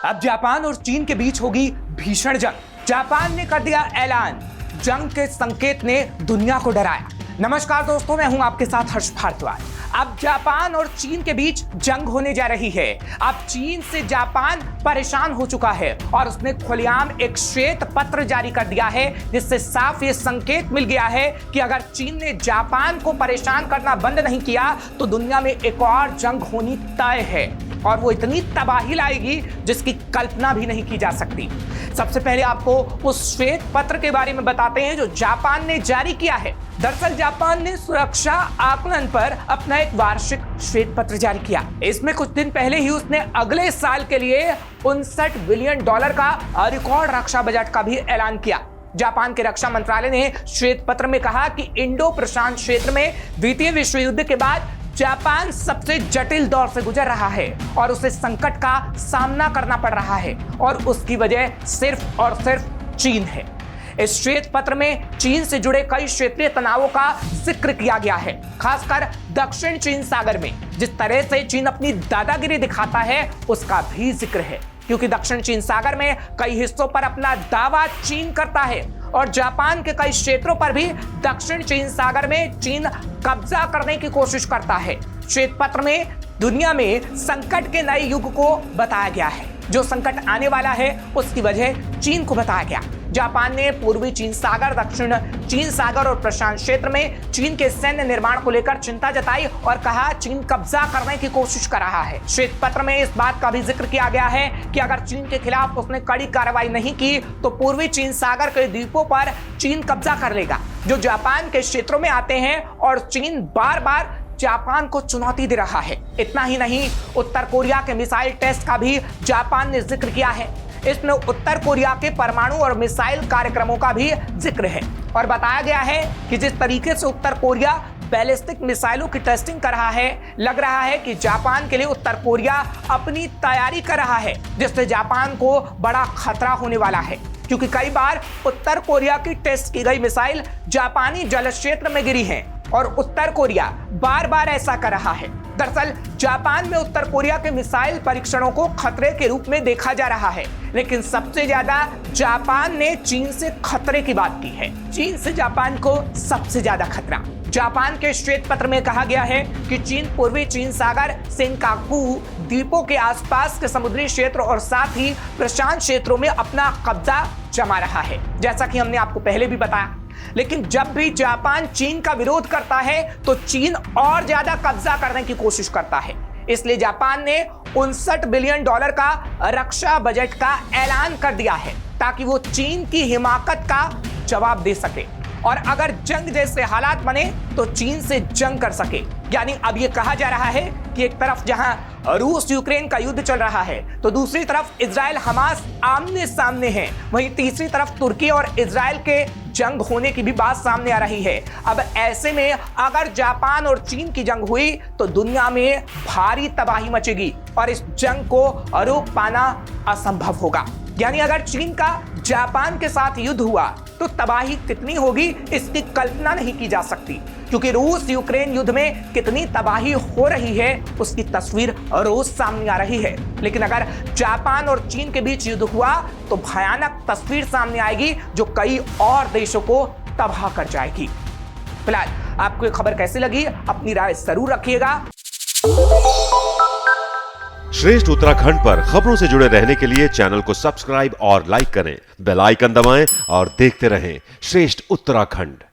अब जापान और चीन के बीच होगी भीषण जंग। जापान ने कर दिया ऐलान, जंग के संकेत ने दुनिया को डराया। नमस्कार दोस्तों, मैं हूं आपके साथ हर्ष भारद्वाज। अब जापान और चीन के बीच जंग होने जा रही है। अब चीन से जापान परेशान हो चुका है और उसने खुलेआम एक श्वेत पत्र जारी कर दिया है, जिससे साफ ये संकेत मिल गया है कि अगर चीन ने जापान को परेशान करना बंद नहीं किया तो दुनिया में एक और जंग होनी तय है और वो इतनी तबाही लाएगी जिसकी कल्पना भी नहीं की जा सकती। सबसे पहले आपको उस श्वेत पत्र के बारे में बताते हैं जो जापान ने जारी किया है। दरअसल जापान ने सुरक्षा आकलन पर अपना एक वार्षिक श्वेत पत्र जारी किया। इसमें कुछ दिन पहले ही उसने अगले साल के लिए $59 बिलियन का रिकॉर्ड रक्षा बजट का भी ऐलान किया। जापान के रक्षा मंत्रालय ने श्वेत पत्र में कहा कि इंडो प्रशांत क्षेत्र में द्वितीय विश्व युद्ध के बाद जापान सबसे जटिल दौर से गुजर रहा है और उसे संकट का सामना करना पड़ रहा है और उसकी वजह सिर्फ और सिर्फ चीन है। इस श्वेत पत्र में चीन से जुड़े कई क्षेत्रीय तनावों का जिक्र किया गया है, खासकर दक्षिण चीन सागर में जिस तरह से चीन अपनी दादागिरी दिखाता है उसका भी जिक्र है, क्योंकि दक्षिण चीन सागर में कई हिस्सों पर अपना दावा चीन करता है और जापान के कई क्षेत्रों पर भी दक्षिण चीन सागर में चीन कब्जा करने की कोशिश करता है। श्वेत पत्र में दुनिया में संकट के नए युग को बताया गया है। जो संकट आने वाला है उसकी वजह चीन को बताया गया। जापान ने पूर्वी चीन सागर, दक्षिण चीन सागर और प्रशांत क्षेत्र में चीन के सैन्य निर्माण को लेकर चिंता जताई और कहा चीन कब्जा करने की कोशिश कर रहा है। श्वेत पत्र में इस बात का भी जिक्र किया गया है कि अगर चीन के खिलाफ उसने कड़ी कार्रवाई नहीं की तो पूर्वी चीन सागर के द्वीपों पर चीन कब्जा कर लेगा, जो जापान के क्षेत्रों में आते हैं और चीन बार बार जापान को चुनौती दे रहा है। इतना ही नहीं, उत्तर कोरिया के मिसाइल टेस्ट का भी जापान ने जिक्र किया है। इसमें उत्तर कोरिया के परमाणु और मिसाइल कार्यक्रमों का भी जिक्र है और बताया गया है कि जिस तरीके से उत्तर कोरिया बैलिस्टिक मिसाइलों की टेस्टिंग कर रहा है, लग रहा है कि जापान के लिए उत्तर कोरिया अपनी तैयारी कर रहा है, जिससे जापान को बड़ा खतरा होने वाला है, क्योंकि कई बार उत्तर कोरिया की टेस्ट की गई मिसाइल जापानी जल क्षेत्र में गिरी है और उत्तर कोरिया बार बार ऐसा कर रहा है। दरअसल जापान में उत्तर कोरिया के मिसाइल परीक्षणों को खतरे के रूप में देखा जा रहा है, लेकिन सबसे ज्यादा जापान ने चीन से खतरे की बात की है। चीन से जापान को सबसे ज्यादा खतरा। जापान के श्वेत पत्र में कहा गया है कि चीन पूर्वी चीन सागर, सेनकाकू द्वीपों के आसपास के समुद्री क्षेत्र और साथ ही प्रशांत क्षेत्रों में अपना कब्जा जमा रहा है, जैसा कि हमने आपको पहले भी बताया। लेकिन जब भी जापान चीन का विरोध करता है तो चीन और ज्यादा कब्जा करने की कोशिश करता है। इसलिए जापान ने $59 बिलियन का रक्षा बजट का ऐलान कर दिया है ताकि वो चीन की हिमाकत का जवाब दे सके और अगर जंग जैसे हालात बने तो चीन से जंग कर सके। यानी अब ये कहा जा रहा है कि एक तरफ जहां रूस यूक्रेन का युद्ध चल रहा है तो दूसरी तरफ इजराइल हमास आमने सामने हैं, वहीं तीसरी तरफ तुर्की और इजराइल के जंग होने की भी बात सामने आ रही है। अब ऐसे में अगर जापान और चीन की जंग हुई तो दुनिया में भारी तबाही मचेगी और इस जंग को रोक पाना असंभव होगा। यानी अगर चीन का जापान के साथ युद्ध हुआ तो तबाही कितनी होगी इसकी कल्पना नहीं की जा सकती, क्योंकि रूस यूक्रेन युद्ध में कितनी तबाही हो रही है उसकी तस्वीर रोज सामने आ रही है। लेकिन अगर जापान और चीन के बीच युद्ध हुआ तो भयानक तस्वीर सामने आएगी जो कई और देशों को तबाह कर जाएगी। फिलहाल आपको ये खबर कैसी लगी, अपनी राय जरूर रखिएगा। श्रेष्ठ उत्तराखंड पर खबरों से जुड़े रहने के लिए चैनल को सब्सक्राइब और लाइक करें, बेल आइकन दबाएं और देखते रहें श्रेष्ठ उत्तराखंड।